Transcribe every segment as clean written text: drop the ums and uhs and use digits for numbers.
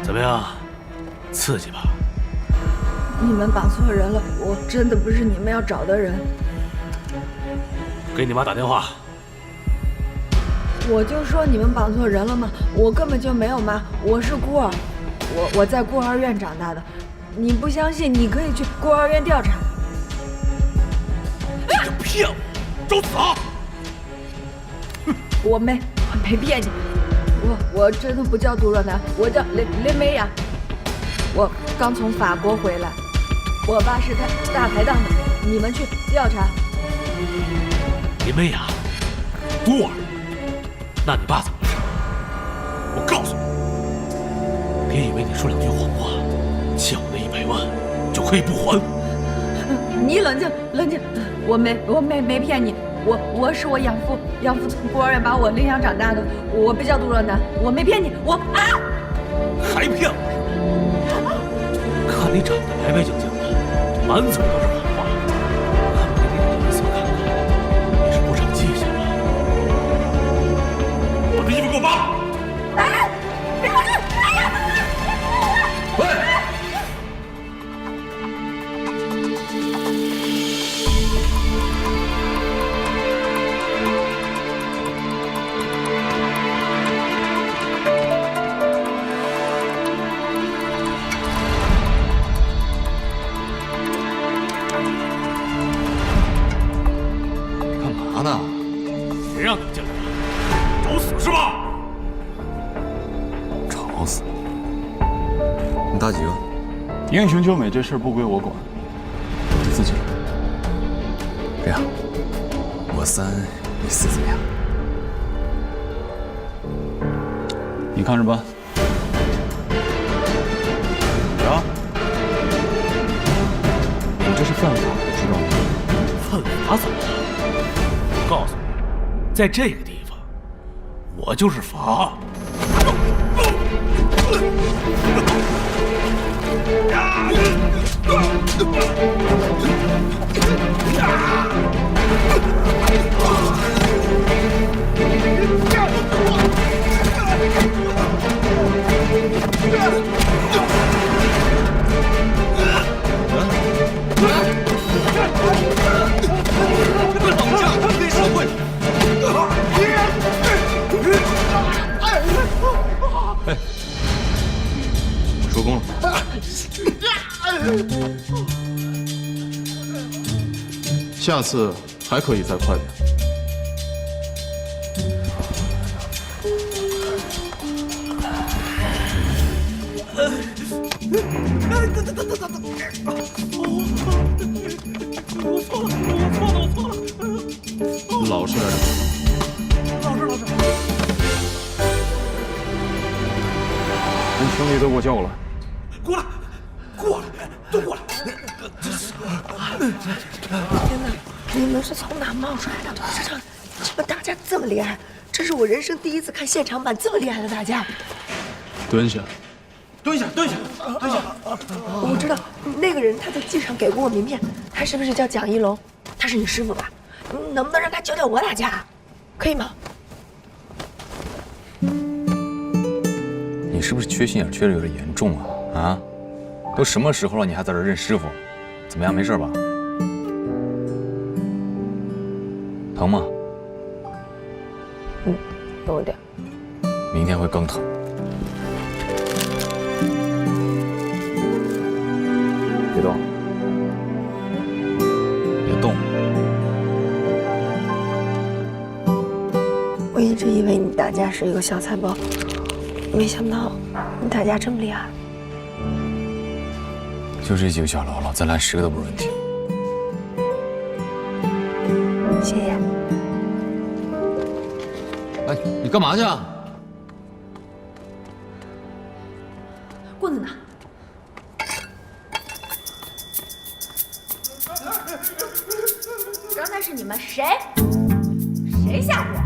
怎么样，刺激吧？你们绑错人了，我真的不是你们要找的人。给你妈打电话。我就说你们绑错人了吗？我根本就没有妈，我是孤儿，我在孤儿院长大的。你不相信，你可以去孤儿院调查。你就骗我，找死啊！我没骗你，我真的不叫杜若楠，我叫林美雅，我刚从法国回来，我爸是大排档的，你们去调查。林美雅，孤儿，那你爸怎么回事？我告诉你，别以为你说两句谎话，欠我那100万就可以不还。你冷静冷静，我没骗你。我是我养父从孤儿院把我领养长大的，我不叫杜若楠，我没骗你，还骗我是吗？看你长得白白净净的，满嘴都是谎话，看不给你点颜色看看，你是不长记性了。把这衣服给我扒了！喂！谁让你们进来的？找死是吧？吵死！你打几个？英雄救美这事儿不归我管，你自己来。这样，我3，你4怎么样？你看着办。啊！你这是犯法的，知道吗？犯法怎么了？我告诉你，在这个地方，我就是法。收工了。下次还可以再快点。我错了。老实点。老实。把兄弟都给我叫过来。过来，都过来！天哪，你们是从哪冒出来的？这么打架这么厉害，这是我人生第一次看现场版这么厉害的打架。蹲下。我知道那个人他在机场给过我名片，他是不是叫蒋一龙？他是你师傅吧？你能不能让他教教我打架？可以吗？你是不是缺心眼缺的有点严重啊？啊？都什么时候了，你还在这认师傅？怎么样，没事吧？疼吗？有点。明天会更疼。别动，别动。我一直以为你打架是一个小菜包，没想到你打架这么厉害。就这几个小喽啰，咱拦10个都不是问题。谢谢。哎，你干嘛去啊？棍子呢？刚才是你们谁吓唬我？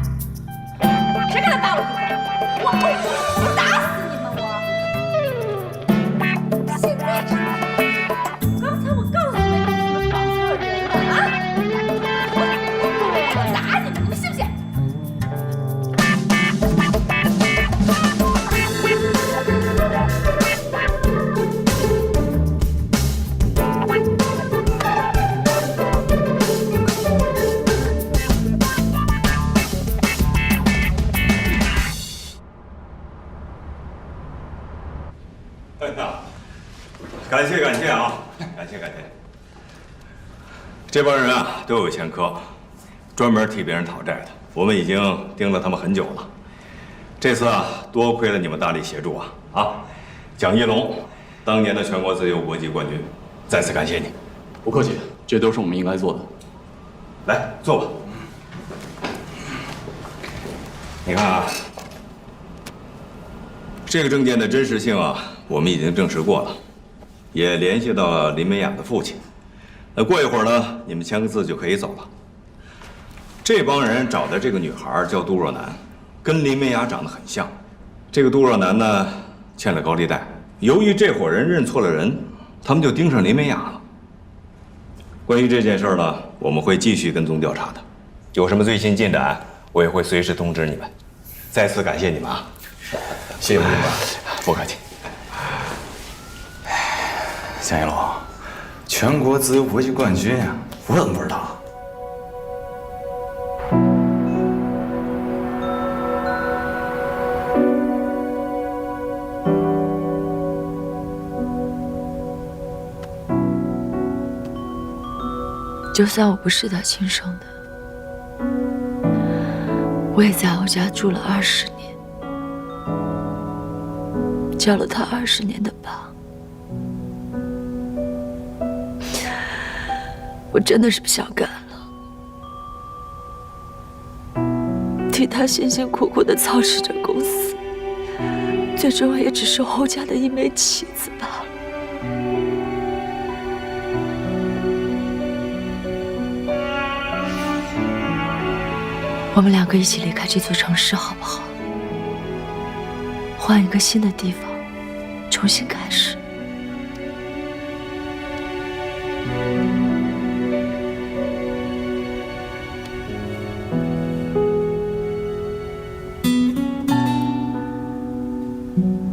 谁敢来扒我衣服？我打死你们！现在知道，刚才我告诉你们，你们绑错人了啊！我打你们，你们信不信？感谢啊！感谢。这帮人啊都有前科，专门替别人讨债的。我们已经盯了他们很久了。这次啊，多亏了你们大力协助啊！蒋一龙，当年的全国自由搏击冠军，再次感谢你。不客气，这都是我们应该做的。来，坐吧。你看啊，这个证件的真实性啊，我们已经证实过了。也联系到了林美雅的父亲，那过一会儿呢，你们签个字就可以走了。这帮人找的这个女孩叫杜若楠，跟林美雅长得很像。这个杜若楠呢，欠了高利贷，由于这伙人认错了人，他们就盯上林美雅了。关于这件事呢，我们会继续跟踪调查的，有什么最新进展，我也会随时通知你们。再次感谢你们啊！谢谢吴警官，不客气。蒋一龙，全国自由搏击冠军啊，我怎么不知道？就算我不是他亲生的，我也在欧家住了20年，交了他20年的疤。我真的是不想干了，替他辛辛苦苦地操持着公司，最终也只是侯家的一枚棋子罢了。我们2个一起离开这座城市好不好？换一个新的地方，重新开始。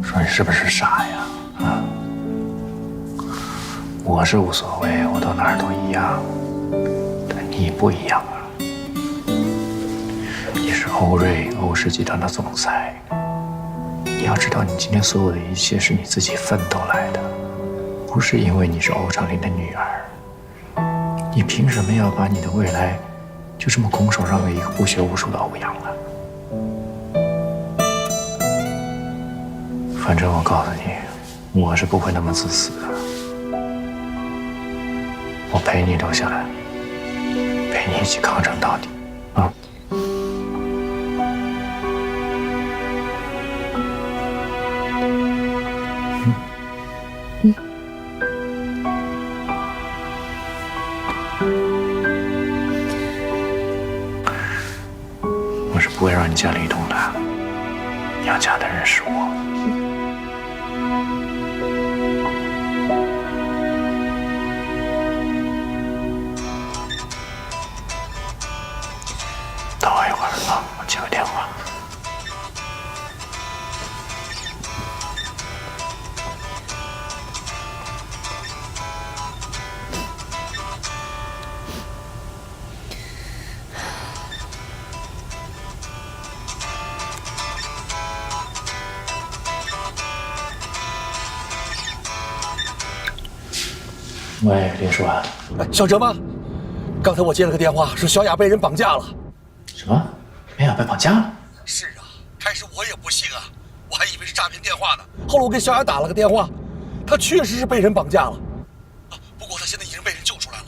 说你是不是傻呀？啊！我是无所谓，我到哪儿都一样，但你不一样啊！你是欧瑞欧氏集团的总裁，你要知道，你今天所有的一切是你自己奋斗来的，不是因为你是欧长林的女儿。你凭什么要把你的未来就这么拱手让给一个不学无术的欧阳呢？反正我告诉你，我是不会那么自私的。我陪你留下来，陪你一起抗争到底，啊！我是不会让你家离动的，你要嫁的人是我。等我一会儿啊，我接个电话。喂，林书安。小哲吗？刚才我接了个电话，说小雅被人绑架了。什么？美雅被绑架了？是啊，开始我也不信啊，我还以为是诈骗电话呢。后来我给小雅打了个电话，她确实是被人绑架了。已经被人救出来了，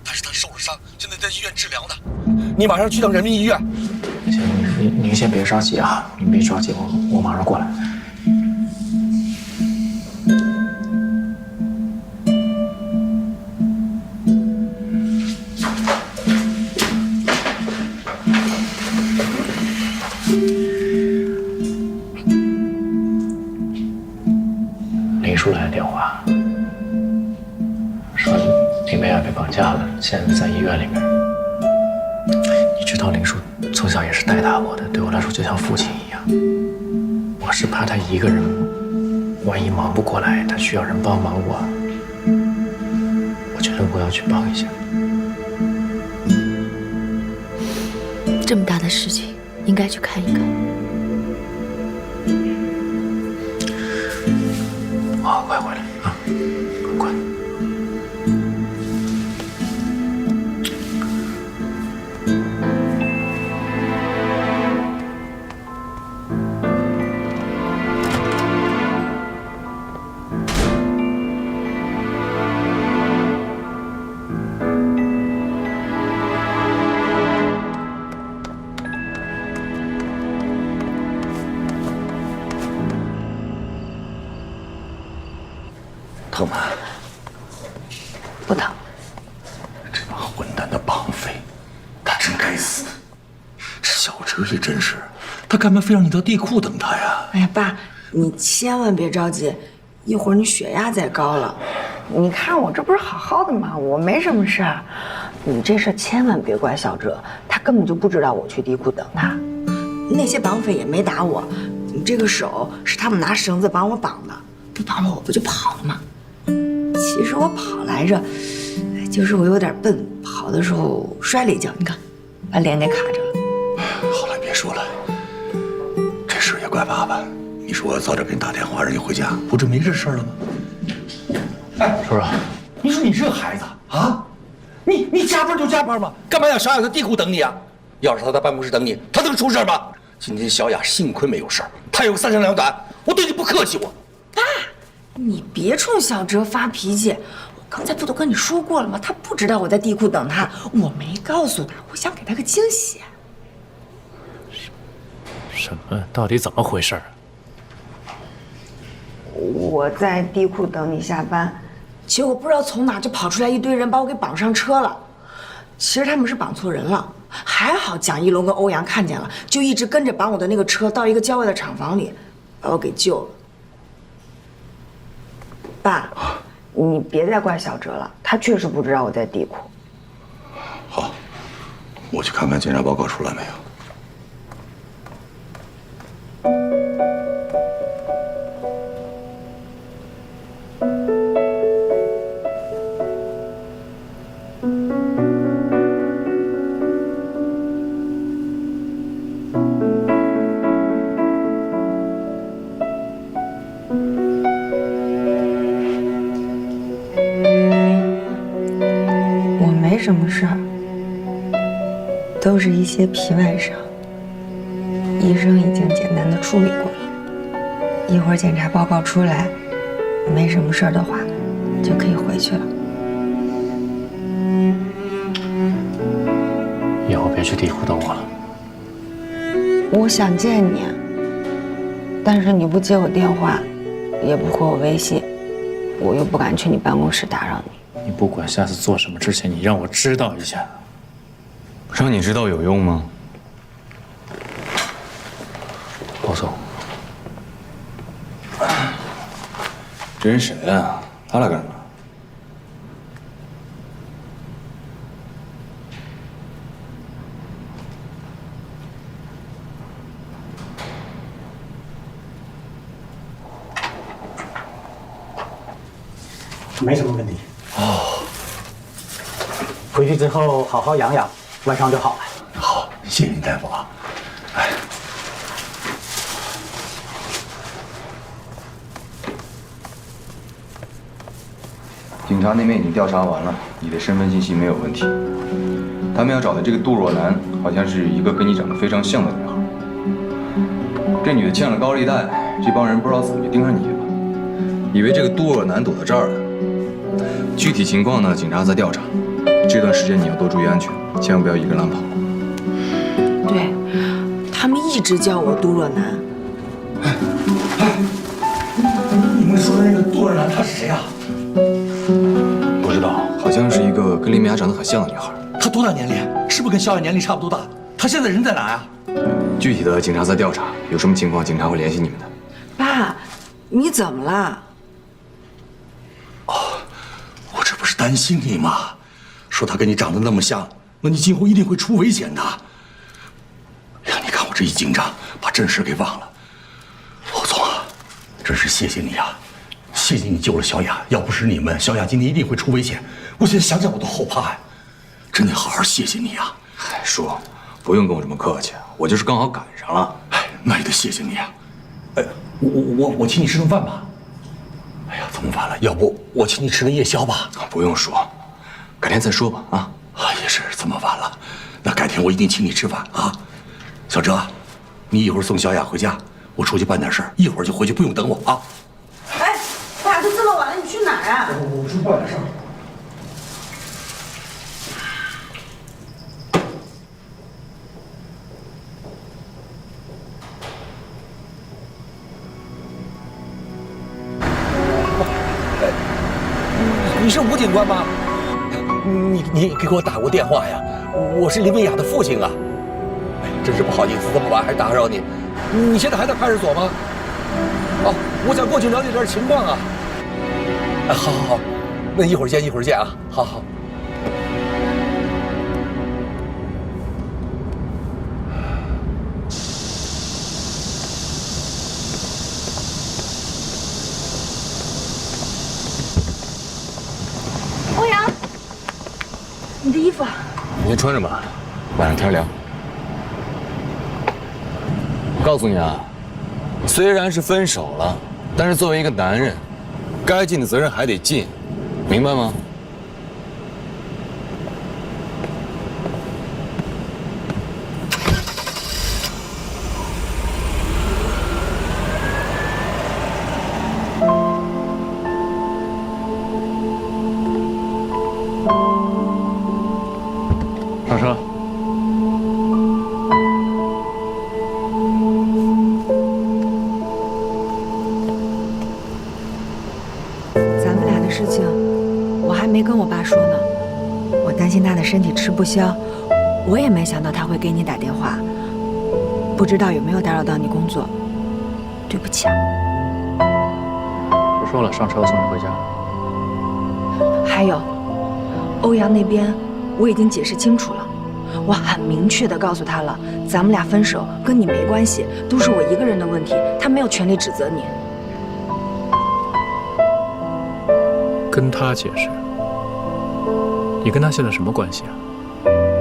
但是他受了伤，现在在医院治疗呢。你马上去趟人民医院。行，您先别着急啊，您别着急，我马上过来。林叔来的电话，说林美雅被绑架了，现在在医院里面。你知道林叔从小也是带大我的，对我来说就像父亲一样。我是怕他一个人，万一忙不过来，他需要人帮忙，我觉得我要去帮一下。这么大的事情，应该去看一看。好，快回来啊！快。疼吗？不疼。这帮混蛋的绑匪，他真该死！这小哲也真是，他干嘛非让你到地库等他呀？哎呀，爸，你千万别着急，一会儿你血压再高了。你看我这不是好好的吗？我没什么事儿。你这事千万别怪小哲，他根本就不知道我去地库等他。那些绑匪也没打我，你这个手是他们拿绳子帮我绑的，不绑了我不就跑了吗？其实我跑来着，就是我有点笨，跑的时候摔了一跤，你看，把脸给卡着了。好了，别说了，这事也怪爸爸。你说我早点给你打电话让你回家，不就没这事儿了吗？哎，叔叔，你说你这孩子啊，你加班就加班嘛，干嘛要小雅在地库等你啊？要是他在办公室等你，他能出事吗？今天小雅幸亏没有事儿，她有三长两短，我对你不客气我。爸，你别冲小哲发脾气，我刚才不都跟你说过了吗？他不知道我在地库等他，我没告诉他，我想给他个惊喜。什么？到底怎么回事？我在地库等你下班，结果不知道从哪就跑出来一堆人把我给绑上车了。其实他们是绑错人了，还好蒋一龙跟欧阳看见了，就一直跟着绑我的那个车到一个郊外的厂房里，把我给救了。爸，你别再怪小哲了，他确实不知道我在地库。好，我去看看检查报告出来没有。什么事儿，都是一些皮外伤，医生已经简单的处理过了。一会儿检查报告出来，没什么事儿的话，就可以回去了。以后别去地库等我了。我想见你，但是你不接我电话，也不回我微信，我又不敢去你办公室打扰你。你不管下次做什么之前，你让我知道一下。让你知道有用吗？侯总，这人谁啊？他来干什么？没什么问题。哦，回去之后好好养养，晚上就好了。好，谢谢你大夫啊。哎，警察那边已经调查完了，你的身份信息没有问题。他们要找的这个杜若楠，好像是一个跟你长得非常像的女孩。这女的欠了高利贷，这帮人不知道怎么就盯上你了，以为这个杜若楠躲到这儿了。具体情况呢，警察在调查。这段时间你要多注意安全，千万不要一个人乱跑。对，他们一直叫我杜若楠。你们说的那个杜若楠，她是谁啊？不知道，好像是一个跟林美雅长得很像的女孩。她多大年龄？是不是跟小雅年龄差不多大？她现在人在哪呀？具体的警察在调查，有什么情况警察会联系你们的。爸，你怎么了？我这不是担心你吗？说她跟你长得那么像，那你今后一定会出危险的。哎呀，你看我这一紧张，把正事给忘了。侯总啊，真是谢谢你啊！谢谢你救了小雅，要不是你们，小雅今天一定会出危险。我现在想想我都后怕呀，真得好好谢谢你啊！嗨，叔，不用跟我这么客气，我就是刚好赶上了。哎，那也得谢谢你啊！哎，我请你吃顿饭吧。哎呀，这么晚了，要不我请你吃个夜宵吧？不用说，改天再说吧。啊，也是这么晚了，那改天我一定请你吃饭啊。小哲，你一会儿送小雅回家，我出去办点事儿，一会儿就回去，不用等我啊。哎，爸，都这么晚了，你去哪儿啊？我出去办点事儿。你是吴警官吗？你给我打过电话呀？我是林美雅的父亲啊。哎，真是不好意思，这么晚还打扰你。你现在还在派出所吗？哦，我想过去了解点情况啊。哎，好，那一会儿见啊。好。欧阳，你的衣服。你先穿着吧，晚上天凉。告诉你啊，虽然是分手了，但是作为一个男人，该尽的责任还得尽，明白吗？上车。咱们俩的事情，我还没跟我爸说呢。我担心他的身体吃不消，我也没想到他会给你打电话。不知道有没有打扰到你工作，对不起啊。不说了，上车，我送你回家。还有，欧阳那边我已经解释清楚了，我很明确地告诉他了，咱们俩分手跟你没关系，都是我一个人的问题，他没有权利指责你。跟他解释？你跟他现在什么关系啊？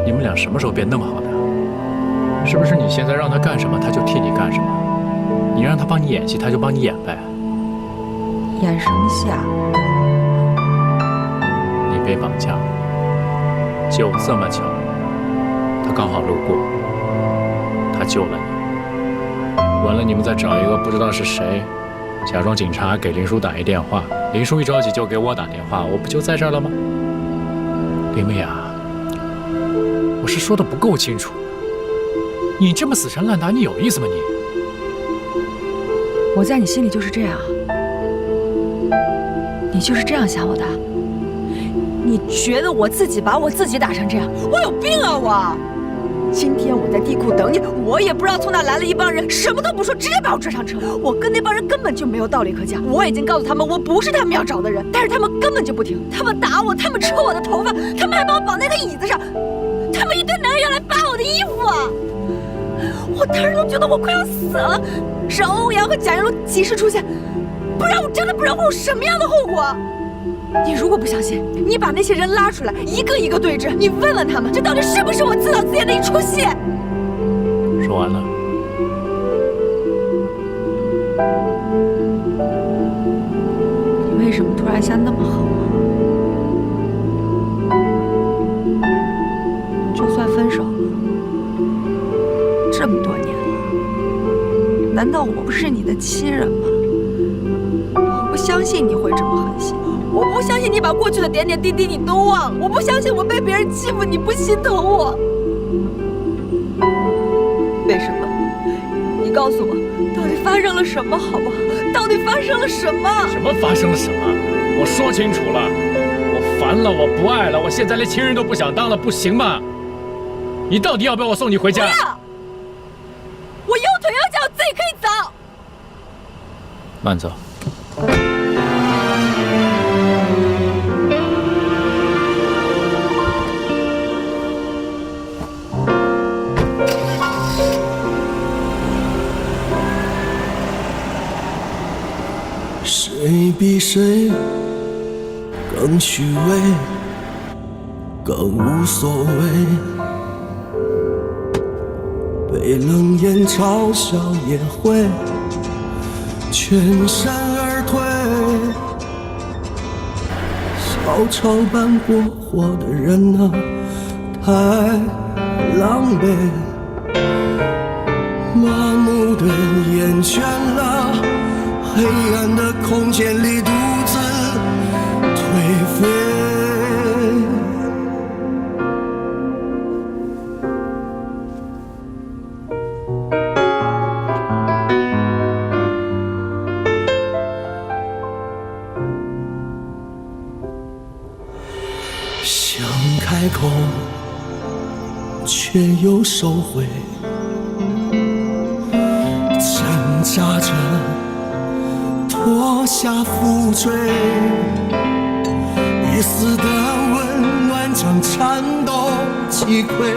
你们俩什么时候变那么好的？是不是你现在让他干什么，他就替你干什么？你让他帮你演戏，他就帮你演呗？演什么戏啊？你被绑架，就这么巧，他刚好路过，他救了你。完了，你们再找一个不知道是谁，假装警察给林叔打一电话，林叔一着急就给我打电话，我不就在这儿了吗？林美雅，我是说的不够清楚，你这么死缠烂打，你有意思吗你？我在你心里就是这样，你就是这样想我的？你觉得我自己把我自己打成这样，我有病啊我！今天我在地库等你，我也不知道从哪来了一帮人，什么都不说，直接把我拽上车。我跟那帮人根本就没有道理可讲，我已经告诉他们我不是他们要找的人，但是他们根本就不听，他们打我，他们扯我的头发，他们还把我绑在个椅子上，他们一堆男人要来扒我的衣服啊！我当时都觉得我快要死了，是欧阳和贾云龙及时出现，不然我真的不知道会有什么样的后果。你如果不相信，你把那些人拉出来，一个一个对质，你问问他们，这到底是不是我自导自演的一出戏？说完了。你为什么突然间那么恨我？就算分手了，这么多年了，难道我不是你的亲人吗？我不相信你会这么狠心。我不相信你把过去的点点滴滴你都忘了，我不相信我被别人欺负你不心疼我。为什么？你告诉我，到底发生了什么，好不好？到底发生了什么？什么发生了什么？我说清楚了，我烦了，我不爱了，我现在连亲人都不想当了，不行吗？你到底要不要我送你回家？不要！我右腿右脚自己可以走。慢走。谁比谁更虚伪，更无所谓，被冷眼嘲笑也会全身而退，小丑般过活的人啊，太狼狈，麻木的厌倦了黑暗的空间里独自颓废。想开口，却又收回，挣扎着脱下负坠，一丝的温暖将颤抖击溃，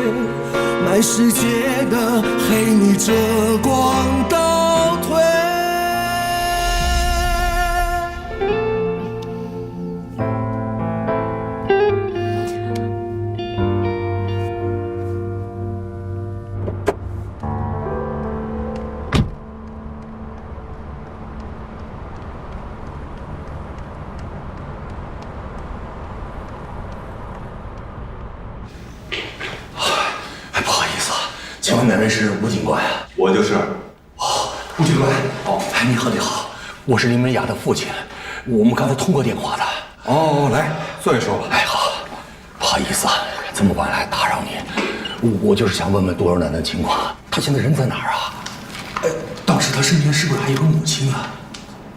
满世界的黑你遮光倒退。请问哪位是吴警官啊？我就是。哦，吴警官。哦，哎，你好，你好，我是林美雅的父亲，我们刚才通过电话的。哦，来坐一说吧。哎，好，不好意思啊，这么晚来打扰你，我就是想问问杜二奶的情况，她现在人在哪儿啊？哎，当时她身边是不是还有个母亲啊？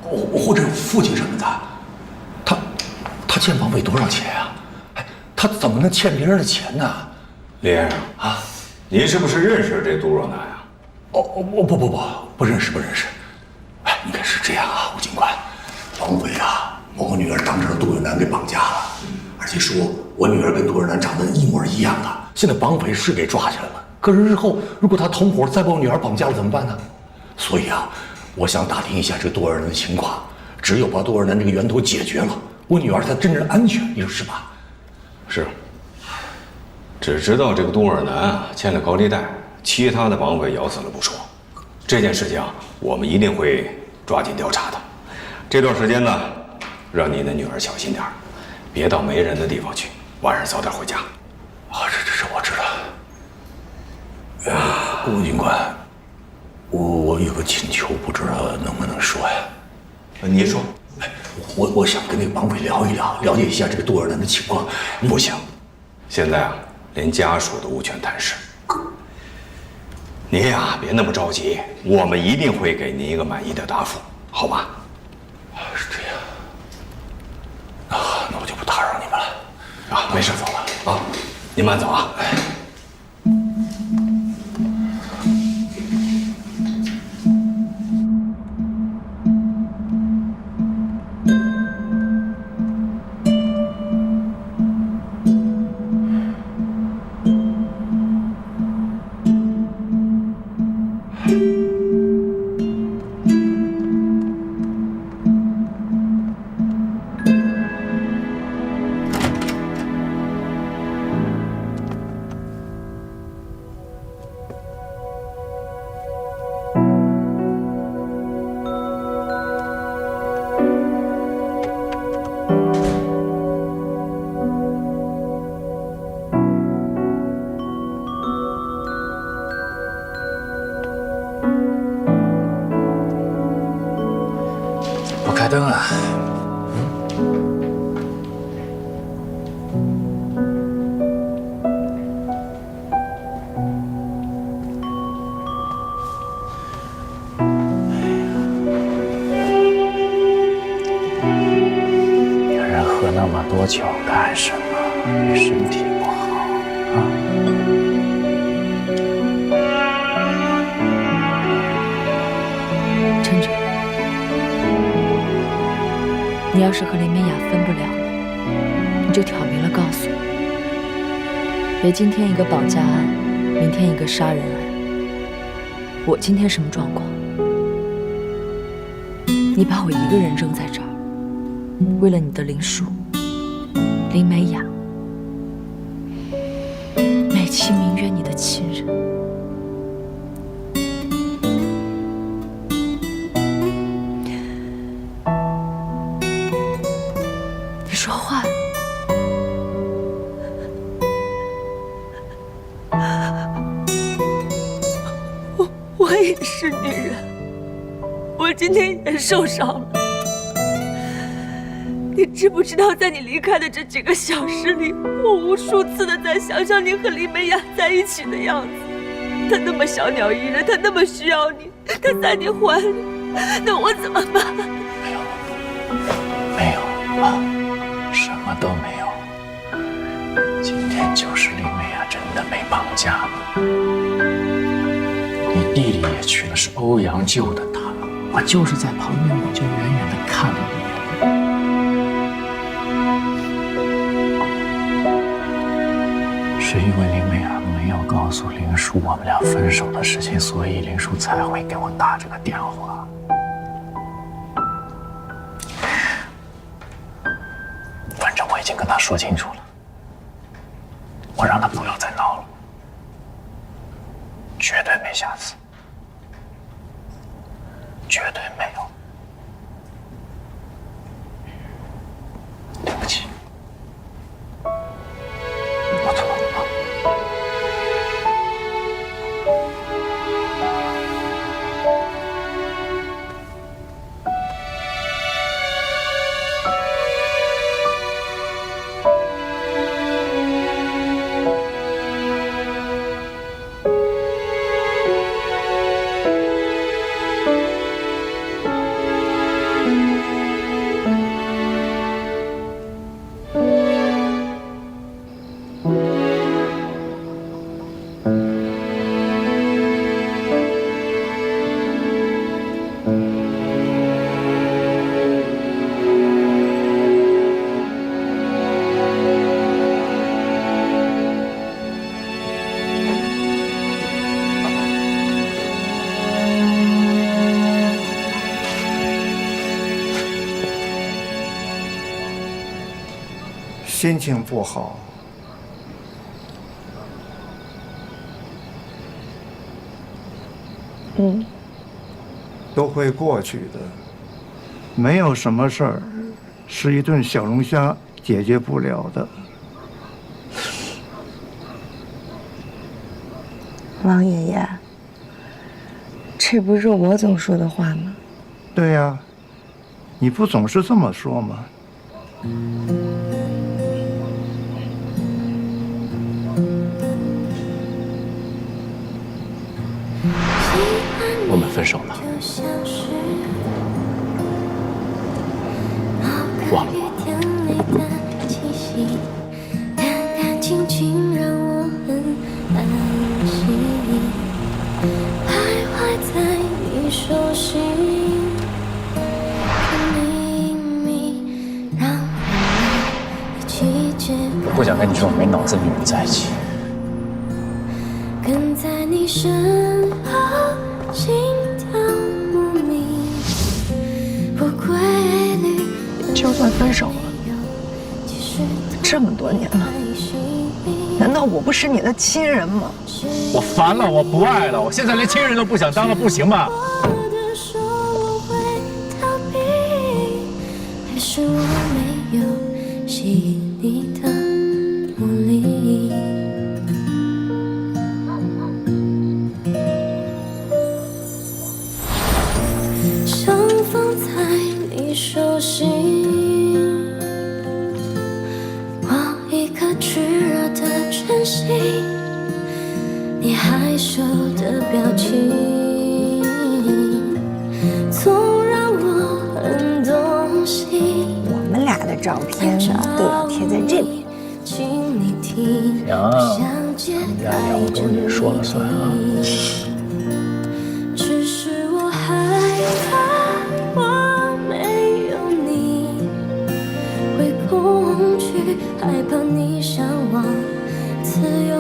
或者有父亲什么的？她欠绑匪多少钱啊？哎，她怎么能欠别人的钱呢？李先生啊。您是不是认识这杜若楠啊？不认识。哎，你看是这样啊，吴警官，绑匪啊，把我女儿当成杜若楠给绑架了，而且说我女儿跟杜若楠长得一模一样的。现在绑匪是给抓起来了，可是日后如果他同伙再把我女儿绑架了怎么办呢？所以啊，我想打听一下这杜若楠的情况，只有把杜若楠这个源头解决了，我女儿才真正安全，你说是吧？是。只知道这个杜尔南啊欠了高利贷，其他的绑匪咬死了不说。这件事情啊，我们一定会抓紧调查的。这段时间呢，让你的女儿小心点，别到没人的地方去，晚上早点回家。啊，这我知道。吴警官，我有个请求，不知道能不能说呀？您说。哎，我想跟那个绑匪聊一聊，了解一下这个杜尔南的情况。不行，现在啊。连家属都无权探视，您呀别那么着急，我们一定会给您一个满意的答复，好吧？是这样，那我就不打扰你们了。啊，没事，走了啊，您慢走啊。开灯啊！你身体不好啊。晨晨，你要是和林美雅分不了了，你就挑明了告诉我，别今天一个绑架案，明天一个杀人案。我今天什么状况？你把我一个人扔在这儿，为了你的林叔、林美雅，美其名曰你的亲人。你说话。我也是女人，我今天也受伤了。你知不知道，在你离开的这几个小时里，我无数次的在想象你和林美雅在一起的样子。她那么小鸟依人，她那么需要你，她在你怀里，那我怎么办？没有啊，什么都没有。今天就是林美雅真的被绑架了。你弟弟也去了，是欧阳救的他。我就是在旁边，我就远远的看了一眼。是因为林美雅没有告诉林叔我们俩分手的事情，所以林叔才会给我打这个电话。反正我已经跟他说清楚了，我让他不要再闹了。绝对没下次，绝对没有。对不起，我错了啊。心情不好，都会过去的，没有什么事儿是一顿小龙虾解决不了的。王爷爷，这不是我总说的话吗？对呀，你不总是这么说吗？我们分手了，忘了我。我不想跟你这种没脑子的女人在一起。跟在你身后，心跳莫名，不规律。就算分手了，这么多年了，难道我不是你的亲人吗？我烦了，我不爱了，我现在连亲人都不想当了，不行吗？还是我没有细腻的魔力。像风在你手心，我一颗炙热的真心，你害羞的表情，总让我很动心。我们俩的照片都要贴在这边。行，咱们家以后都是你说了算啊。只是我害怕我没有你会恐惧，害怕你向往自由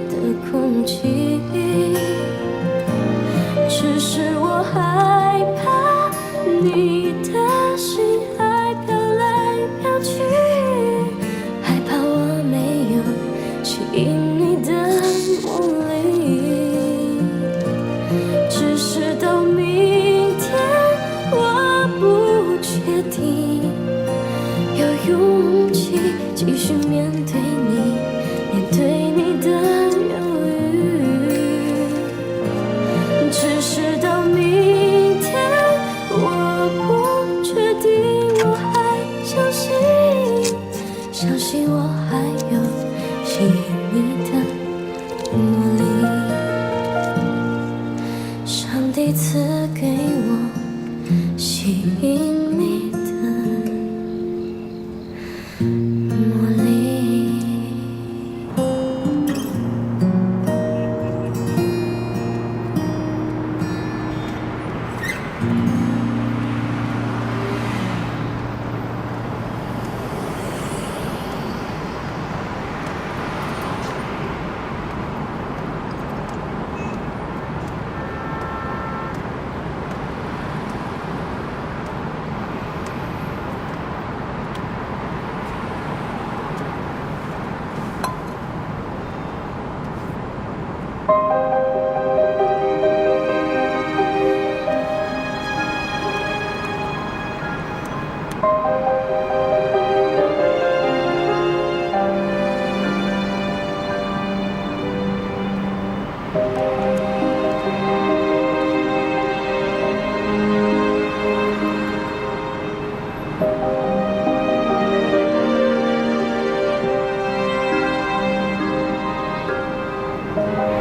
的空气。只是我害怕你的心还飘来飘去，害怕我没有吸引你的魔力。只是到明天，我不确定有勇气继续面对你，面对你的犹豫。只是到明天，我不确定我还相信我还有吸引你的魔力。上帝赐给我吸引你的魔力。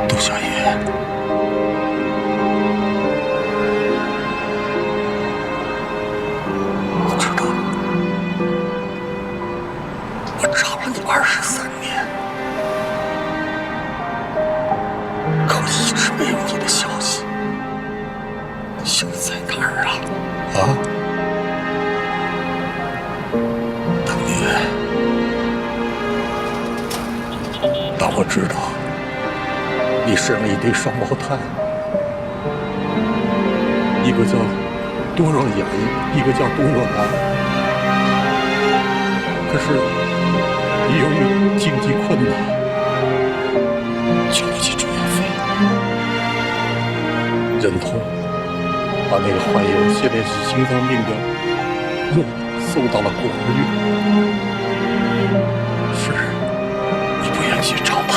杜小野，你知道，我找了你23年，可我一直没有你的消息。现在在哪儿啊？啊？当年，当我知道你生了一对双胞胎，一个叫多若雅，一个叫多若男。可是你由于经济困难，交不起住院费，忍痛把那个患有先天性心脏病的若送到了孤儿院。是你不愿去找他，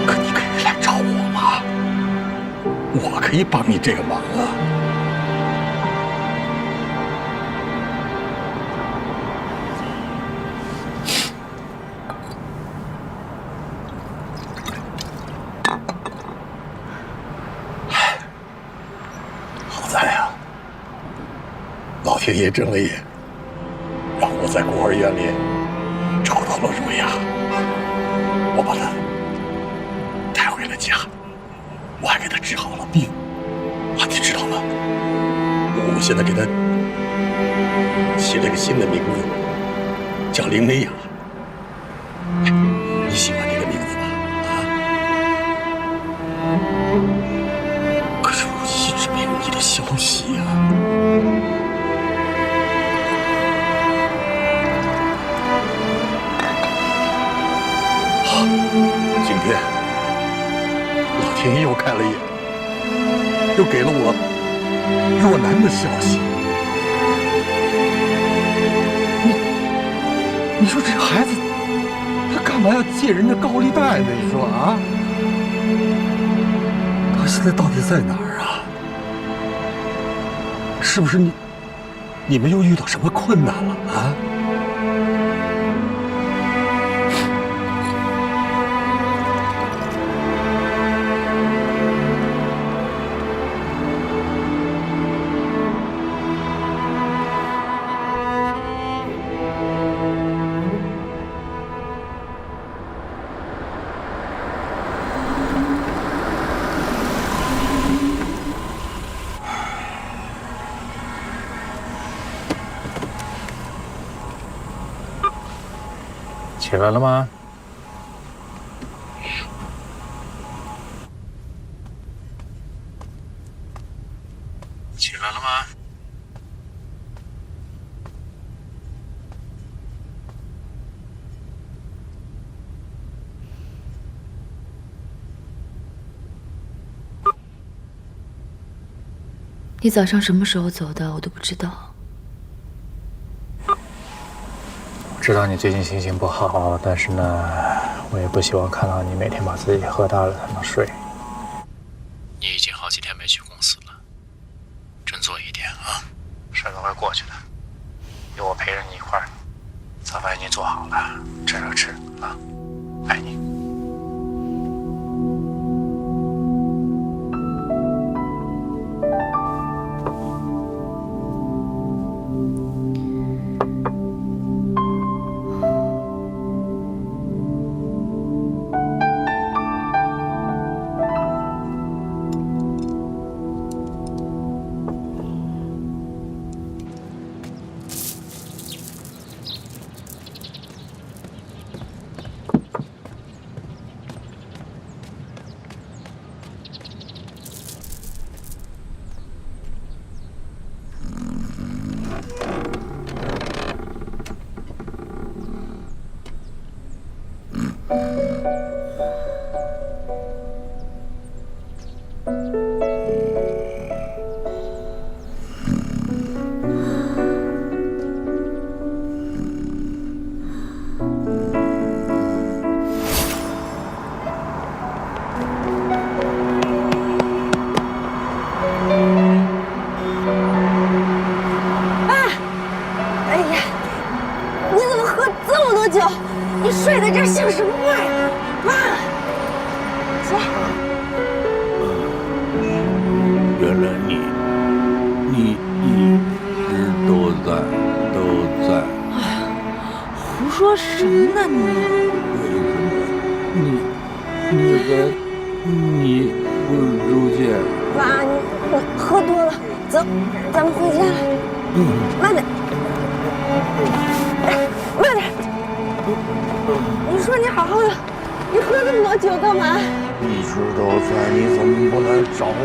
可你可以来找我吗？我可以帮你这个忙啊。好在呀，老天爷睁了眼，让我在孤儿院里找到了若雅，我把她带回了家，我还给她治好了病啊，你知道吗？我现在给她起了个新的名字，叫林美雅。哎，你喜欢这个名字吧？啊？可是我一直没有你的消息呀。今天，老天爷又开了眼，又给了我若男的消息。你说这孩子，他干嘛要借人家高利贷呢？你说啊？他现在到底在哪儿啊？是不是你们又遇到什么困难了啊？起来了吗？起来了吗？你早上什么时候走的，我都不知道。我知道你最近心情不好，但是呢，我也不希望看到你每天把自己喝大了才能睡。你已经好几天没去公司了，振作一点啊，事都会过去的。有我陪着你一块儿，早饭已经做好了，趁热吃啊，爱你。睡在这儿像什么话呀，妈！起来。原来你一直都在。哎呀，胡说什么呢你？为什么你不出去？妈，你喝多了，走，咱们回家了。慢点。哎，慢点。你说你好好的，你喝那么多酒干嘛？一直都在，你怎么不来找我？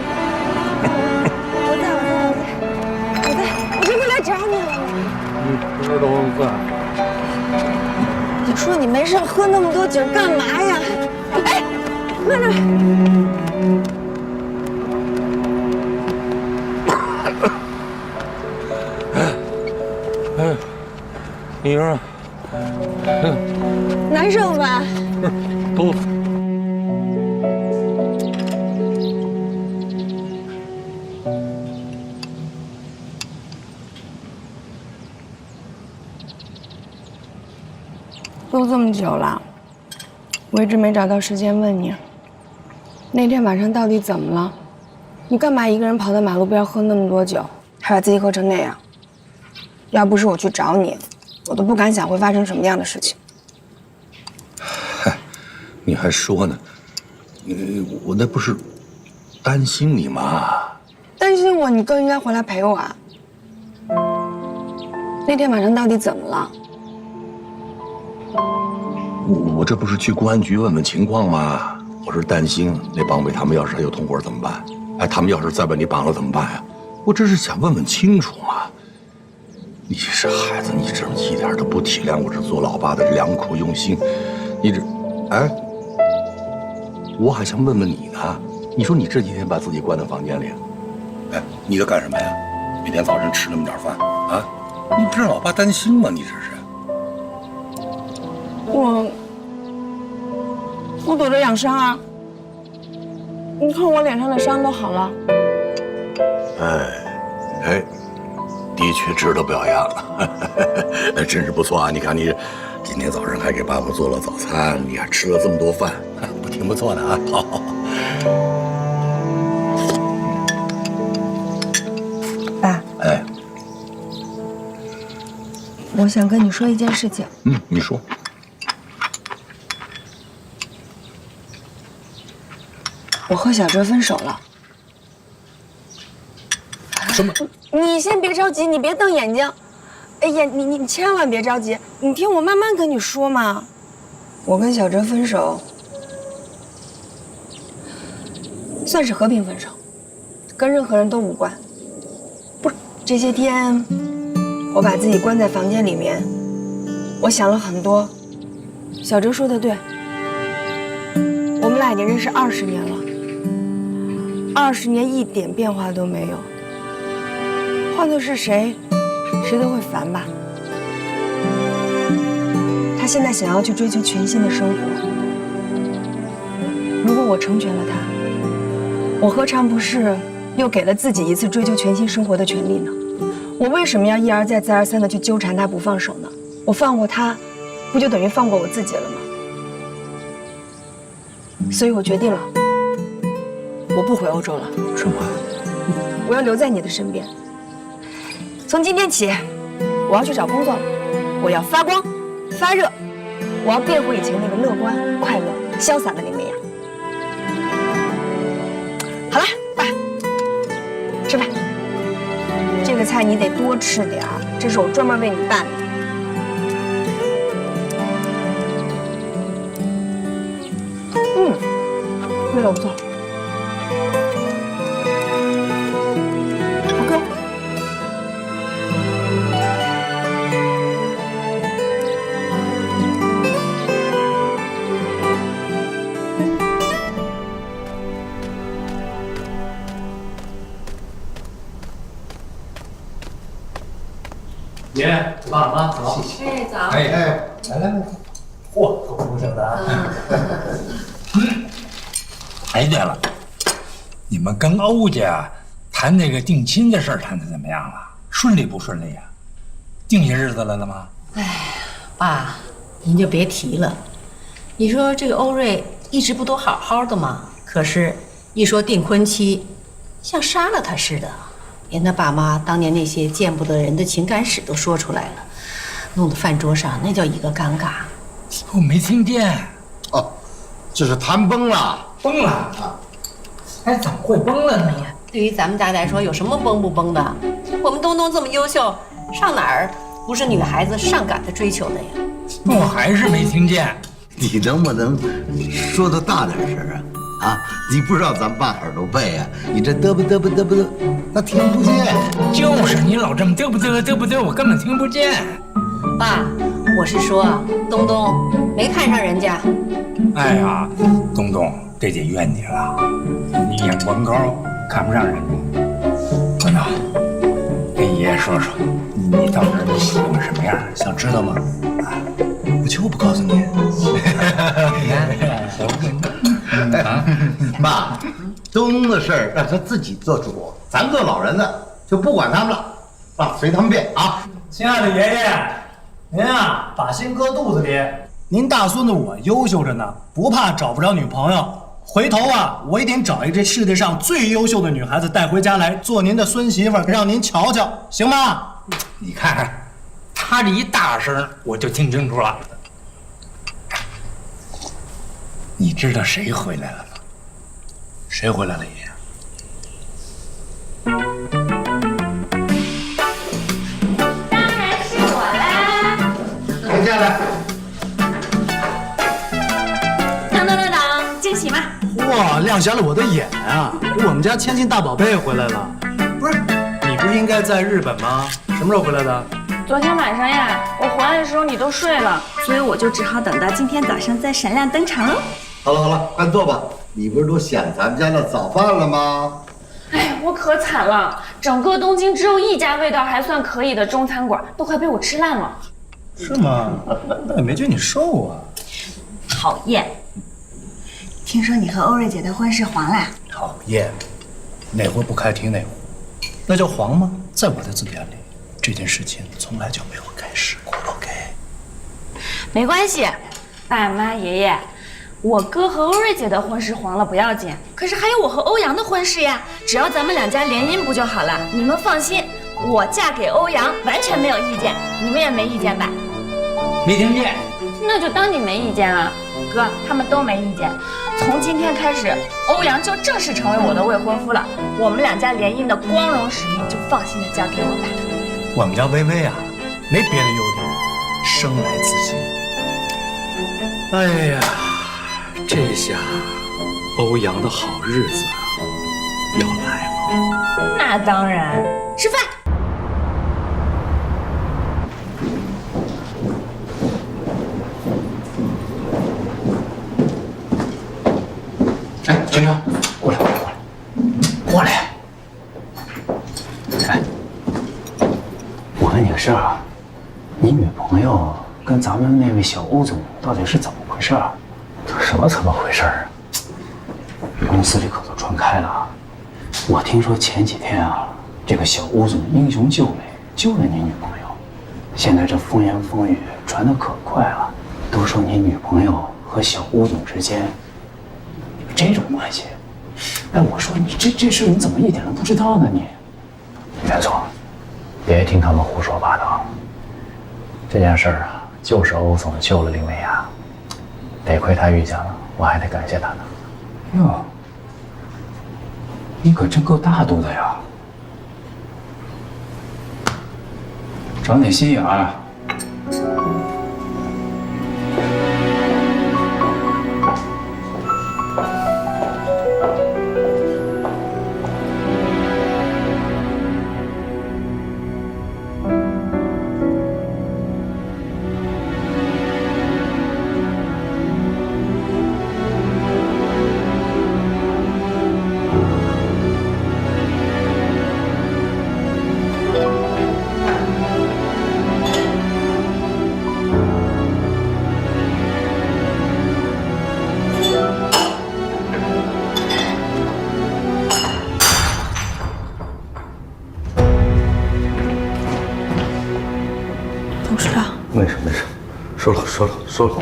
我这不来找你了吗？一直都在。你说你没事喝那么多酒干嘛呀？哎，慢点。你说。难受吧？都。都这么久了，我一直没找到时间问你，那天晚上到底怎么了？你干嘛一个人跑到马路边喝那么多酒，还把自己喝成那样？要不是我去找你，我都不敢想会发生什么样的事情。嗨，你还说呢？我那不是担心你吗？担心我，你更应该回来陪我啊！那天晚上到底怎么了？我这不是去公安局问问情况吗？我是担心那绑匪他们要是还有同伙怎么办？哎，他们要是再把你绑了怎么办呀？我这是想问问清楚嘛。你这孩子，你这一点都不体谅我这做老爸的良苦用心，你这，哎，我还想问问你呢。你说你这几天把自己关在房间里，哎，你在干什么呀？每天早晨吃那么点饭啊？你不让老爸担心吗？你这是？我躲着养伤啊！你看我脸上的伤都好了。哎，的确值得表扬了，真是不错啊！你看你今天早上还给爸爸做了早餐，你还吃了这么多饭，挺不错的啊！好。爸。哎。我想跟你说一件事情。你说。我和小哲分手了。什么？你先别着急，你别瞪眼睛。哎呀，你千万别着急，你听我慢慢跟你说嘛。我跟小哲分手，算是和平分手，跟任何人都无关。不是这些天，我把自己关在房间里面，我想了很多。小哲说的对，我们俩已经认识20年了，20年一点变化都没有。换做是谁，谁都会烦吧。他现在想要去追求全新的生活，如果我成全了他，我何尝不是又给了自己一次追求全新生活的权利呢？我为什么要一而再再而三的去纠缠他不放手呢？我放过他，不就等于放过我自己了吗？所以我决定了，我不回欧洲了。什么？我要留在你的身边。从今天起，我要去找工作了，我要发光发热，我要变回以前那个乐观、快乐、潇洒的林美雅。好了，爸，吃饭。这个菜你得多吃点儿，这是我专门为你拌的。味道不错。好哥。爷，爸妈早。哎，早。来，嚯，够丰盛的啊！哎，对了，你们跟欧家谈那个定亲的事儿谈得怎么样了？顺利不顺利呀？定下日子来了吗？哎，爸，您就别提了。你说这个欧瑞一直不都好好的吗？可是，一说定婚期，像杀了他似的，连他爸妈当年那些见不得人的情感史都说出来了，弄得饭桌上那叫一个尴尬。我没听见。哦，这是谈崩了。崩了啊！哎，怎么会崩了呢？对于咱们家来说，有什么崩不崩的？我们东东这么优秀，上哪儿不是女孩子上赶着追求的呀？我还是没听见。你能不能说的大点声啊？啊，你不知道咱爸耳朵背啊？你这嘚啵，他听不见。就是你老这么嘚啵，我根本听不见。爸，我是说，东东没看上人家。哎呀，东东，这得怨你了，你眼光高，看不上人家。等等，跟爷爷说说，你到底你喜欢什么样？想知道吗？啊，我就不告诉你。爸，东的事儿让他自己做主，咱们做老人的就不管他们了，随他们便啊。亲爱的爷爷，您啊，把心搁肚子里。您大孙子我优秀着呢，不怕找不着女朋友。回头啊，我一定找一个这世界上最优秀的女孩子带回家来，做您的孙媳妇儿，让您瞧瞧，行吗？你看，他这一大声，我就听清楚了。你知道谁回来了吗？谁回来了，爷爷？当然是我啦！停下来。惊喜吗？哇，亮瞎了我的眼啊！我们家千金大宝贝回来了。不是，你不是应该在日本吗？什么时候回来的？昨天晚上呀，我回来的时候你都睡了，所以我就只好等到今天早上再闪亮登场喽。好了，快坐吧。你不是都想咱们家的早饭了吗？哎，我可惨了，整个东京只有一家味道还算可以的中餐馆，都快被我吃烂了。是吗？那也没觉得你瘦啊。讨厌。听说你和欧瑞姐的婚事黄了？讨厌，哪壶不开提哪壶，那叫黄吗？在我的字典里，这件事情从来就没有开始过。OK， 没关系，爸妈爷爷，我哥和欧瑞姐的婚事黄了不要紧，可是还有我和欧阳的婚事呀，只要咱们两家联姻不就好了？你们放心，我嫁给欧阳完全没有意见，你们也没意见吧？没听见。那就当你没意见啊。哥，他们都没意见。从今天开始，欧阳就正式成为我的未婚夫了。我们两家联姻的光荣使命就放心的交给我吧。我们家微微啊，没别的优点，生来自信。哎呀，这下欧阳的好日子要来了。那当然，吃饭。哎，军长，过来，过来！哎，我问你个事儿啊，你女朋友跟咱们那位小欧总到底是怎么回事啊？什么怎么回事啊？公司里可都传开了啊！我听说前几天啊，这个小欧总英雄救美，救了你女朋友。现在这风言风语传得可快了，都说你女朋友和小欧总之间有这种关系。哎，我说你这事你怎么一点都不知道呢？你，袁总，别听他们胡说八道。这件事儿啊，就是欧总救了林美雅，得亏他遇见了，我还得感谢他呢。哟，你可真够大度的呀，长点心眼儿。董事长，没事，说了。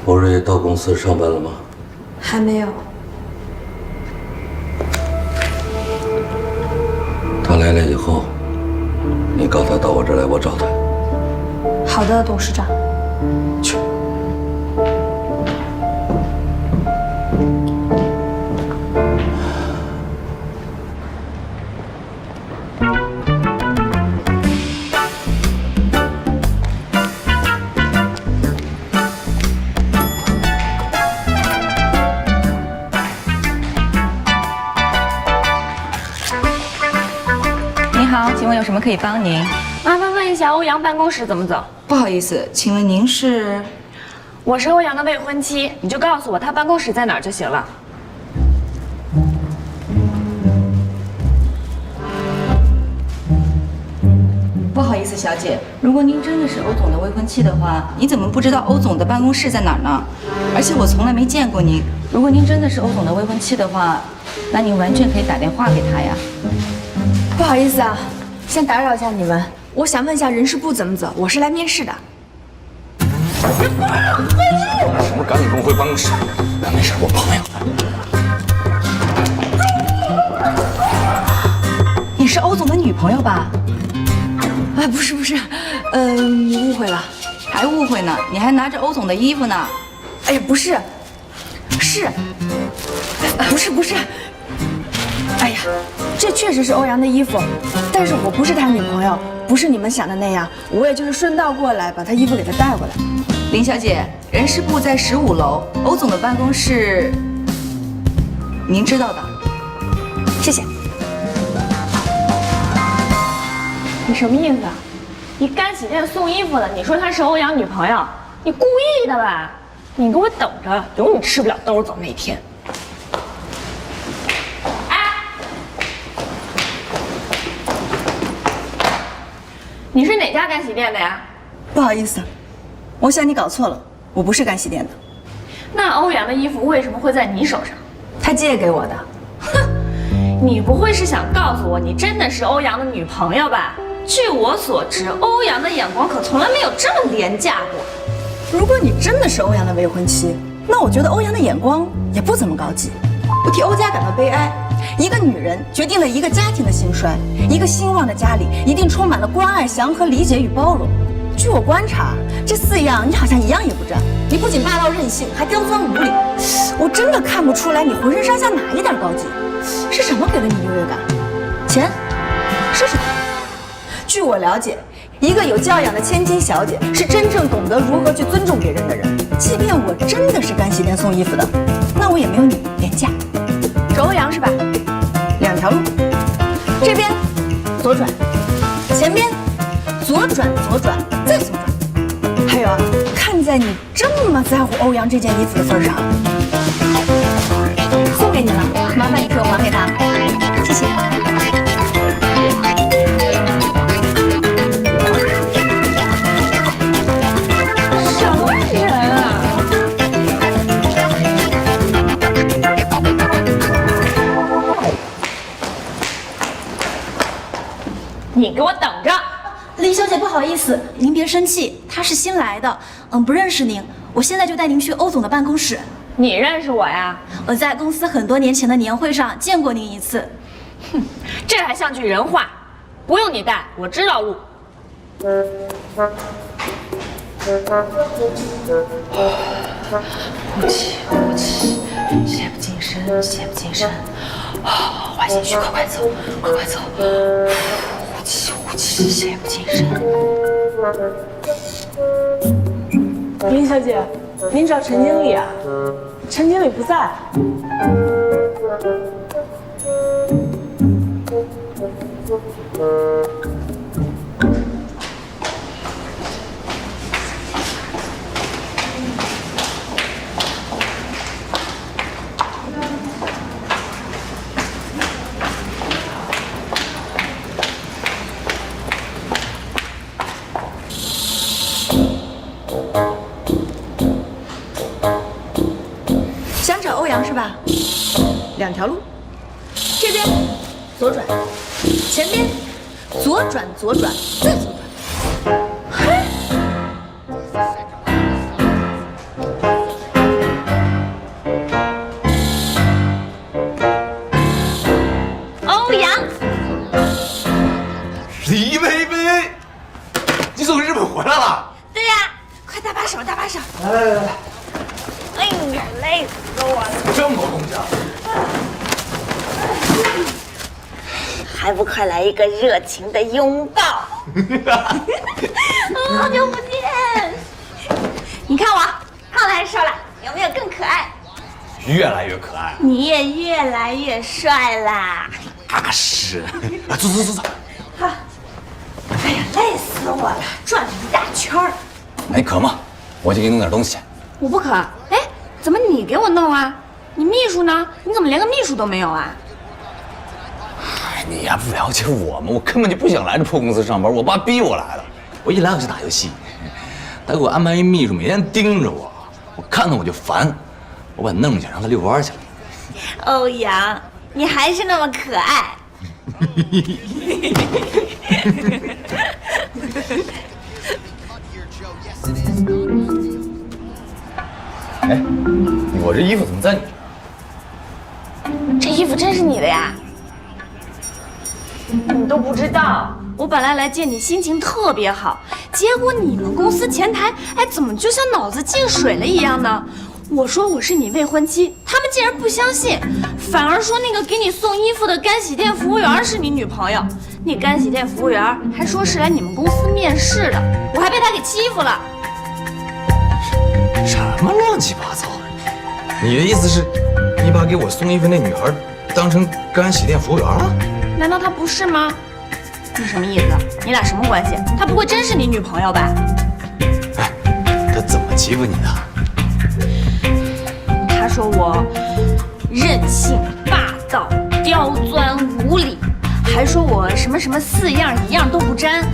欧瑞到公司上班了吗？还没有。他来了以后，你告他到我这儿来，我找他。好的，董事长。去。请问有什么可以帮您？麻烦问一下欧阳办公室怎么走？不好意思，请问您是？我是欧阳的未婚妻，你就告诉我他办公室在哪儿就行了。不好意思，小姐，如果您真的是欧总的未婚妻的话，你怎么不知道欧总的办公室在哪儿呢？而且我从来没见过您。如果您真的是欧总的未婚妻的话，那您完全可以打电话给他呀。不好意思啊，先打扰一下你们，我想问一下人事部怎么走，我是来面试的。哎呀，什么赶紧跟我回办公室。没事，我朋友。你是欧总的女朋友吧？啊，不是，你误会了，还误会呢？你还拿着欧总的衣服呢？哎呀，不是，不是。哎呀，这确实是欧阳的衣服，但是我不是他女朋友，不是你们想的那样，我也就是顺道过来把他衣服给他带过来。林小姐，人事部在15楼，欧总的办公室，您知道的。谢谢。你什么意思啊？你干洗店送衣服的，你说她是欧阳女朋友，你故意的吧？你给我等着，有你吃不了兜走那一天。你是哪家干洗店的呀？不好意思，我想你搞错了，我不是干洗店的。那欧阳的衣服为什么会在你手上？他借给我的。哼，你不会是想告诉我你真的是欧阳的女朋友吧？据我所知，欧阳的眼光可从来没有这么廉价过。如果你真的是欧阳的未婚妻，那我觉得欧阳的眼光也不怎么高级。我替欧家感到悲哀。一个女人决定了一个家庭的兴衰，一个兴旺的家里一定充满了关爱、祥和、理解与包容。据我观察，这4样你好像一样也不占。你不仅霸道任性，还刁钻无理。我真的看不出来你浑身上下哪一点高级。是什么给了你优越感？钱？说说。据我了解，一个有教养的千金小姐是真正懂得如何去尊重别人的人。即便我真的是干洗店送衣服的，那我也没有你廉价。找欧阳是吧2条路，这边左转，前边左转左转再左转。还有啊，看在你这么在乎欧阳这件衣服的份上，送给你了，麻烦你替我还给他，谢谢。什么人啊！你给我等着！林小姐，不好意思，您别生气，她是新来的，不认识您。我现在就带您去欧总的办公室。你认识我呀？我在公司很多年前的年会上见过您一次。哼，这还像句人话，不用你带，我知道路。呼气呼气，血不进身，血不进身。换心虚，快快走，快快走。呼气呼气，血不进身。林小姐，您找陈经理啊？陈经理不在。想找欧阳是吧？2条路，这边左转，前边左转左转再左转。嘿，欧阳，李薇薇，你从日本回来了？对呀，快搭把手，搭把手。来来来来。哎呀，累死我了！这么多东西啊！还不快来一个热情的拥抱！好久不见！你看我胖了还是瘦了？有没有更可爱？越来越可爱。你也越来越帅啦！啊是，走走走走。好。哎呀，累死我了，转了一大圈儿。哎，渴吗？我去给你弄点东西。我不渴。哎，怎么你给我弄啊？你秘书呢？你怎么连个秘书都没有啊？哎，你呀不了解我吗？我根本就不想来这破公司上班，我爸逼我来的。我一来我就打游戏，他给我安排一秘书，每天盯着我，我看到我就烦，我把他弄下让他遛弯去了。欧阳，你还是那么可爱。哎，我这衣服怎么在你这衣服真是你的呀？你都不知道，我本来来见你心情特别好，结果你们公司前台，哎，怎么就像脑子进水了一样呢？我说我是你未婚妻，他们竟然不相信，反而说那个给你送衣服的干洗店服务员是你女朋友。那干洗店服务员还说是来你们公司面试的，我还被他给欺负了。什么乱七八糟的？你的意思是，你把给我送衣服那女孩当成干洗店服务员了？难道她不是吗？你什么意思？你俩什么关系？她不会真是你女朋友吧？哎，她怎么欺负你的？她说我任性、霸道、刁钻、无理，还说我什么什么4样1样都不沾，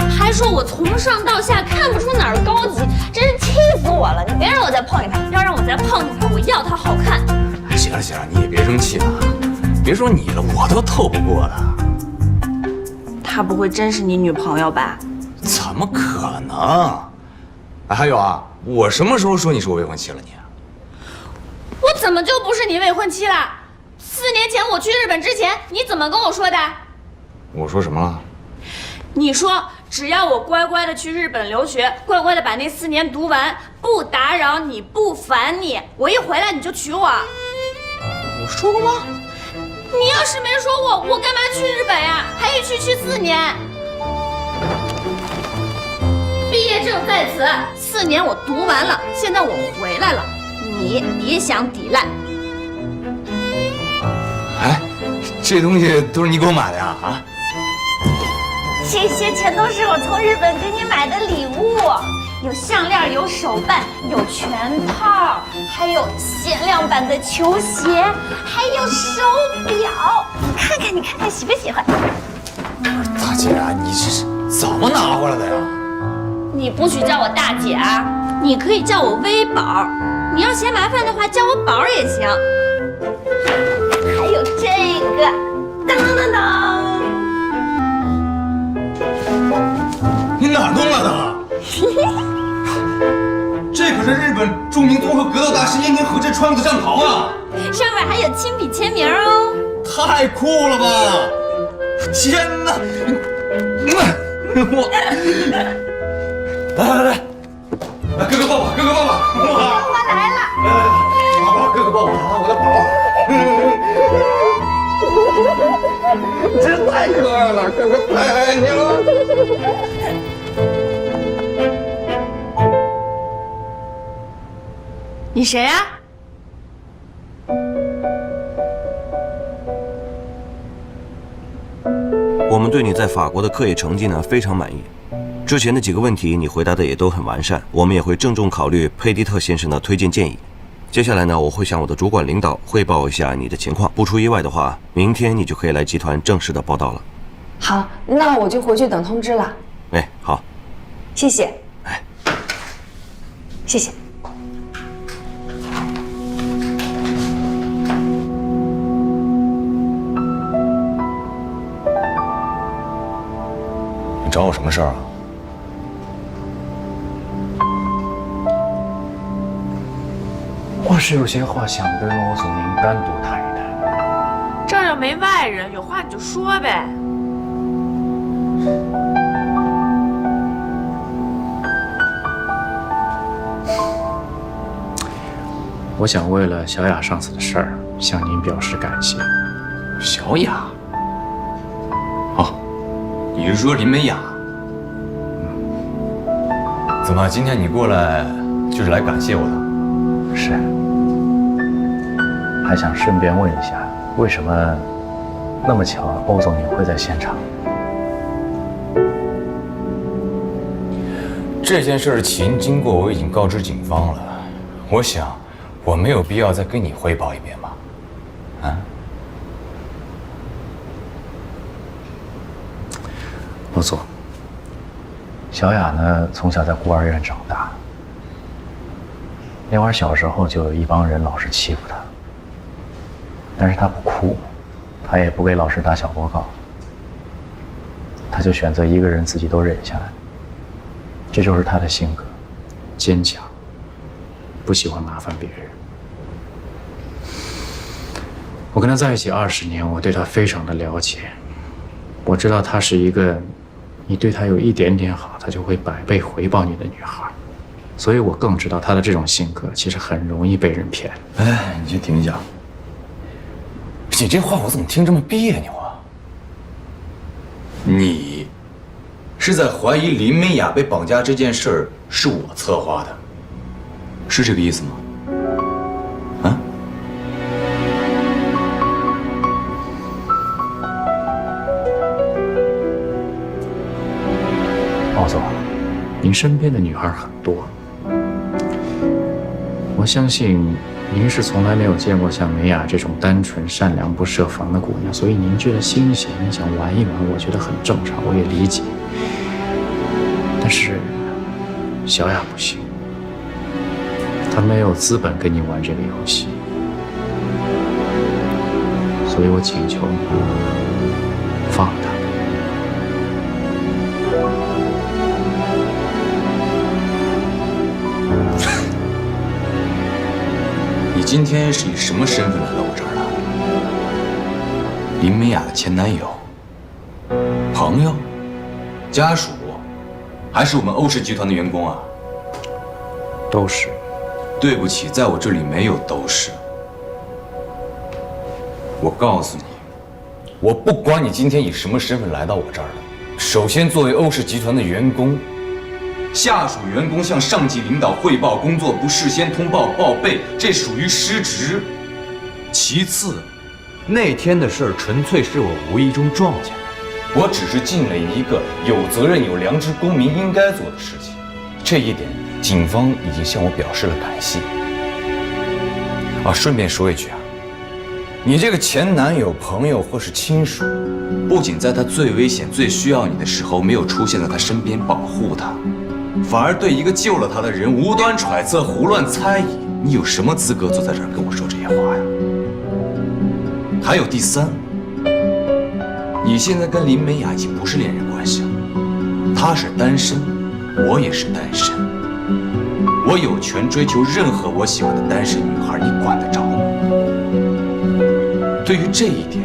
还说我从上到下看不出哪儿高级，真是气死我了！你别让我再碰见她，要让我再碰见她，我要她好看。哎，行了行了，你也别生气了，别说你了，我都透不过了。她不会真是你女朋友吧？怎么可能？哎，还有啊，我什么时候说你是我未婚妻了你？我怎么就不是你未婚妻了？4年前我去日本之前，你怎么跟我说的？我说什么了？你说只要我乖乖的去日本留学，乖乖的把那4年读完，不打扰你，不烦你，我一回来你就娶我。我说过吗？你要是没说我干嘛去日本呀？还一去4年。毕业证在此，4年我读完了，现在我回来了，你别想抵赖。哎，这东西都是你给我买的呀？啊？这些全都是我从日本给你买的礼物，有项链，有手办，有全套，还有限量版的球鞋，还有手表。你看看，喜不喜欢？大姐啊，你这是怎么拿回来的呀？你不许叫我大姐啊，你可以叫我微宝。你要嫌麻烦的话，叫我宝也行。还有这个，当当当当。你哪儿弄来的？这可是日本著名综合格斗大师燕田和志穿过的战袍啊！上面还有亲笔签名哦。太酷了吧！天哪！我来，哥哥抱抱，哥哥抱抱！我来了！来，哥哥抱抱啊！我的宝！这太可爱了，哥哥太爱你了！你谁呀？我们对你在法国的课业成绩呢非常满意，之前的几个问题你回答的也都很完善，我们也会郑重考虑佩迪特先生的推荐建议。接下来呢，我会向我的主管领导汇报一下你的情况，不出意外的话，明天你就可以来集团正式的报道了。好，那我就回去等通知了。哎，好，谢谢。哎，谢谢。你找我什么事儿啊？我是有些话想跟欧总您单独谈一谈。这儿又没外人，有话你就说呗。我想为了小雅上次的事儿，向您表示感谢。小雅？哦，你是说林美雅？怎么今天你过来就是来感谢我的？是。还想顺便问一下，为什么那么巧欧总您会在现场？这件事起因经过我已经告知警方了，我想我没有必要再跟你汇报一遍吧？啊？欧总，小雅呢从小在孤儿院长大，那会儿小时候就有一帮人老是欺负她，但是她不哭，她也不给老师打小报告，她就选择一个人自己都忍下来。这就是她的性格，坚强，不喜欢麻烦别人。我跟她在一起20年，我对她非常的了解，我知道她是一个你对她有一点点好，她就会100倍回报你的女孩，所以我更知道她的这种性格其实很容易被人骗。哎，你先停一下，你这话我怎么听这么别扭啊？你是在怀疑林美雅被绑架这件事儿是我策划的，是这个意思吗？啊？奥总，您身边的女孩很多，我相信您是从来没有见过像美雅这种单纯、善良、不设防的姑娘，所以您觉得新鲜，您想玩一玩，我觉得很正常，我也理解。但是小雅不行，她没有资本跟你玩这个游戏，所以我请求你放了她。你今天是以什么身份来到我这儿的？林美雅的前男友、朋友、家属，还是我们欧氏集团的员工啊？都是。对不起，在我这里没有都是。我告诉你，我不管你今天以什么身份来到我这儿的，首先作为欧氏集团的员工，下属员工向上级领导汇报工作不事先通报报备，这属于失职。其次，那天的事儿纯粹是我无意中撞见的，我只是尽了一个有责任、有良知公民应该做的事情。这一点，警方已经向我表示了感谢。顺便说一句啊，你这个前男友、朋友或是亲属，不仅在他最危险、最需要你的时候没有出现在他身边保护他，反而对一个救了他的人无端揣测、胡乱猜疑，你有什么资格坐在这儿跟我说这些话呀？还有第三，你现在跟林美雅已经不是恋人关系了，她是单身，我也是单身，我有权追求任何我喜欢的单身女孩，你管得着吗？对于这一点，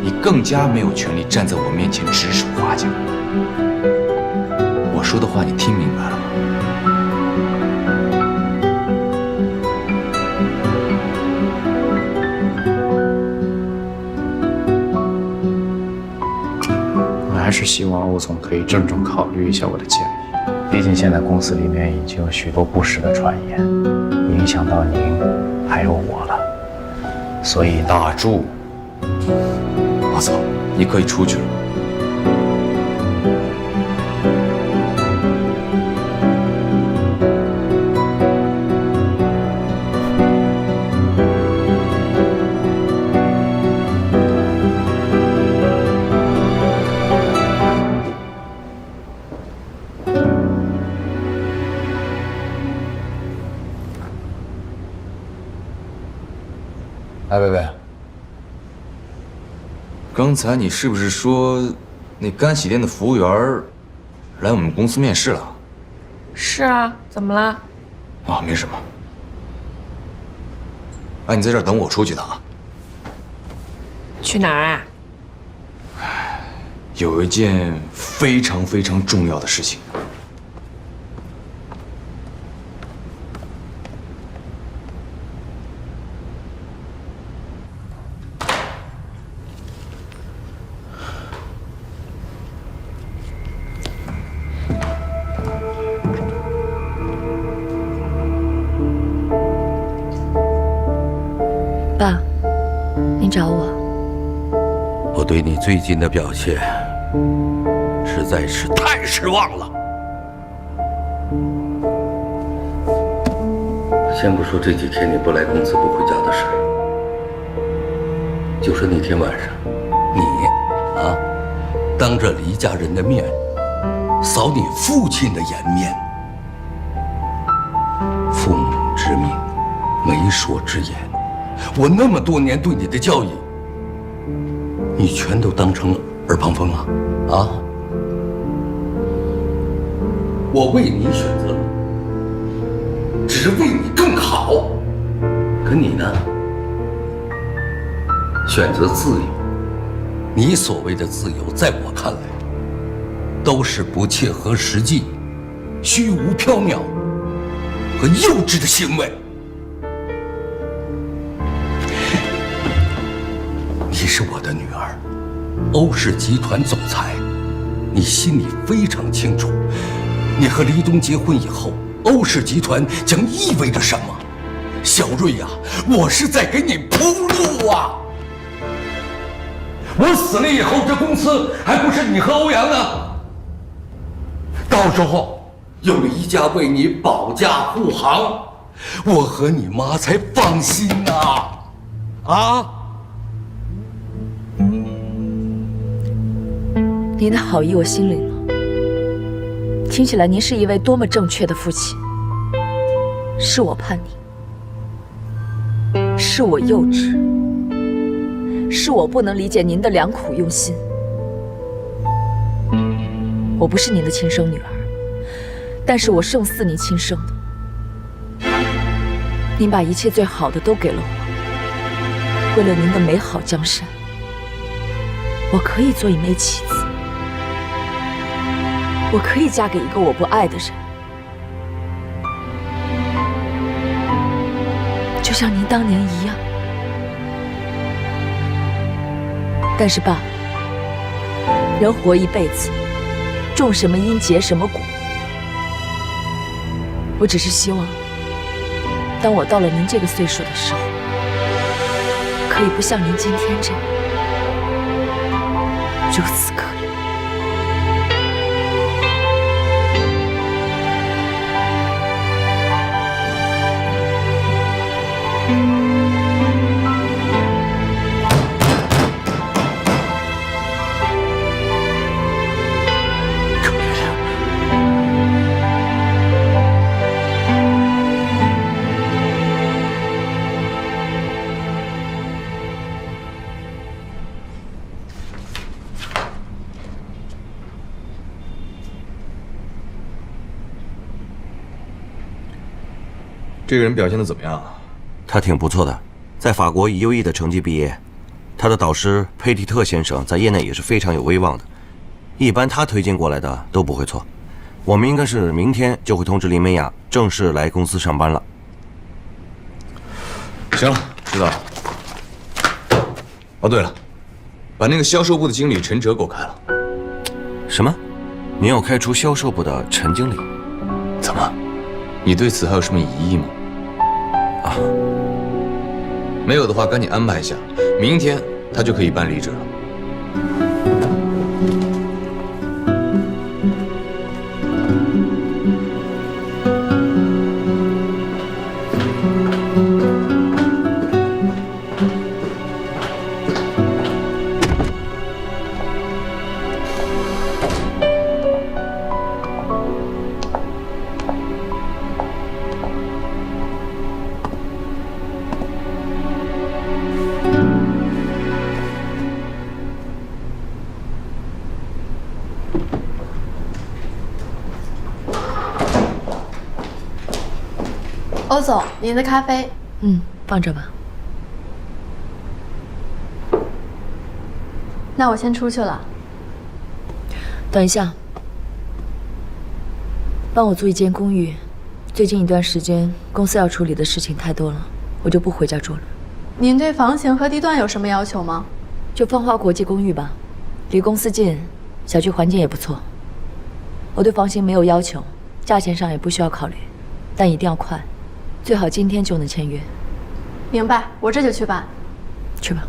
你更加没有权利站在我面前指手画脚。我说的话你听明白了吗？我还是希望欧总可以郑重考虑一下我的建议。毕竟现在公司里面已经有许多不实的传言，影响到您还有我了。所以打住！我走，你可以出去了。贝贝，刚才你是不是说那干洗店的服务员来我们公司面试了？是啊，怎么了？没什么。你在这儿等我出去的啊。去哪儿啊？有一件非常非常重要的事情。爸，您找我？我对你最近的表现实在是太失望了。先不说这几天你不来公司不回家的事儿，就说那天晚上，你当着黎家人的面扫你父亲的颜面，父母之命，媒妁之言，我那么多年对你的教育，你全都当成耳旁风了啊！我为你选择了，只是为你更好。可你呢？选择自由。你所谓的自由，在我看来，都是不切合实际、虚无缥缈和幼稚的行为。你是我的女儿，欧氏集团总裁，你心里非常清楚，你和黎东结婚以后，欧氏集团将意味着什么。小瑞呀，我是在给你铺路啊！我死了以后，这公司还不是你和欧阳的？到时候有黎家为你保驾护航，我和你妈才放心呐！您的好意我心领了，听起来您是一位多么正确的父亲。是我叛逆，是我幼稚，是我不能理解您的良苦用心。我不是您的亲生女儿，但是我胜似您亲生的。您把一切最好的都给了我，为了您的美好江山，我可以做一枚棋子，我可以嫁给一个我不爱的人，就像您当年一样。但是爸，人活一辈子，种什么因结什么果。我只是希望，当我到了您这个岁数的时候，可以不像您今天这样如此可怜。这个人表现得怎么样啊？他挺不错的，在法国以优异的成绩毕业。他的导师佩蒂特先生在业内也是非常有威望的，一般他推荐过来的都不会错。我们应该是明天就会通知林美雅正式来公司上班了。行了，知道了。哦，对了，把那个销售部的经理陈哲给我开了。什么？你要开除销售部的陈经理？怎么？你对此还有什么疑义吗？啊，没有的话，赶紧安排一下，明天他就可以办离职了。欧总，您的咖啡。放这吧。那我先出去了。等一下，帮我租一间公寓。最近一段时间，公司要处理的事情太多了，我就不回家住了。您对房型和地段有什么要求吗？就芳华国际公寓吧，离公司近，小区环境也不错。我对房型没有要求，价钱上也不需要考虑，但一定要快，最好今天就能签约。明白，我这就去办。去吧。